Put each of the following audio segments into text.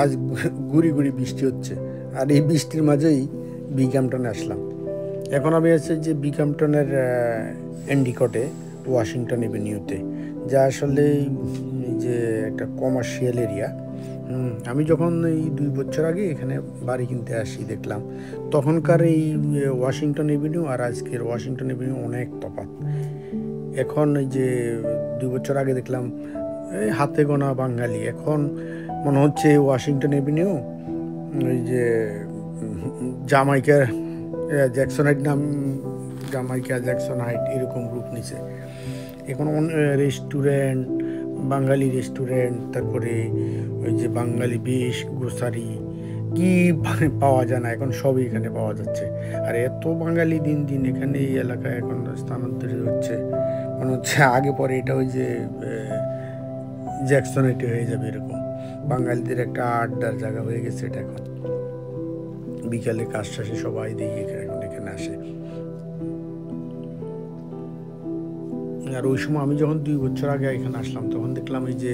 আজ গুড়ি গুড়ি বৃষ্টি হচ্ছে, আর এই বৃষ্টির মাঝেই বিঘ্যাম্পটনে আসলাম। এখন আমি আছি যে বিঘ্যাম্পটনের এন্ডিকটে, ওয়াশিংটন এভিনিউতে, যা আসলে যে একটা কমার্শিয়াল এরিয়া। আমি যখন এই 2 বছর আগে এখানে বাড়ি কিনতে আসি, দেখলাম তখনকার এই ওয়াশিংটন এভিনিউ আর আজকের ওয়াশিংটন এভিনিউ অনেক তফাৎ। এখন এই যে 2 বছর আগে দেখলাম এই হাতে গোনা বাঙালি, এখন মনে হচ্ছে ওয়াশিংটন এভিনিউ ওই যে জামাইকার জ্যাকসনাইট নাম, জামাইকা জ্যাকসনাইট এরকম গ্রুপ নিছে। এখন রেস্টুরেন্ট, বাঙালি রেস্টুরেন্ট, তারপরে ওই যে বাঙালি বেশ গ্রোসারি কি পাওয়া যায় না, এখন সবই এখানে পাওয়া যাচ্ছে। আর এত বাঙালি দিন দিন এখানে এই এলাকায় এখন স্থানান্তরিত হচ্ছে, মনে হচ্ছে আগে পরে এটা ওই যে জ্যাকসনাইটে হয়ে যাবে এরকম। বাঙালিদের একটা আড্ডার জায়গা হয়ে গেছে এটা এখন। বিকালে কাজ শেষে সবাই দেখি এখন এখানে আসে। আর ওই সময় আমি যখন 2 বছর আগে এখানে আসলাম তখন দেখলাম এই যে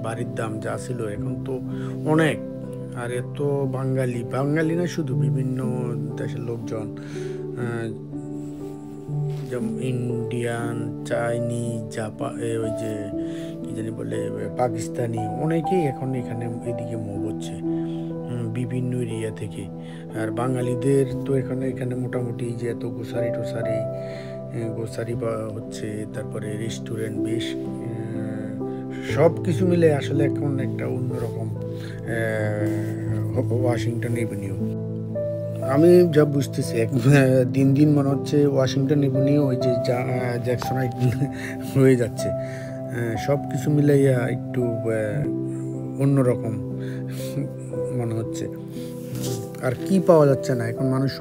বাড়ির দাম যা ছিল এখন তো অনেক। আর এত বাঙালি, বাঙালি না শুধু বিভিন্ন দেশের লোকজন, যেমন ইন্ডিয়ান, চাইনিজ, ওই যে কি জানি বলে পাকিস্তানি, অনেকেই এখন এখানে এদিকে মুভ হচ্ছে বিভিন্ন এরিয়া থেকে। আর বাঙালিদের তো এখানে মোটামুটি যে এত গোসারি বা হচ্ছে, তারপরে রেস্টুরেন্ট বেশ, সব কিছু মিলে আসলে এখন একটা অন্যরকম ওয়াশিংটন এভিনিউ। আমি যা বুঝতেছি দিন দিন মনে হচ্ছে ওয়াশিংটন এভিনিউ ওই যে জ্যাকসনাইট হয়ে যাচ্ছে। সব কিছু মিলাইয়া একটু অন্যরকম মনে হচ্ছে। আর কি পাওয়া যাচ্ছে না এখন মানুষ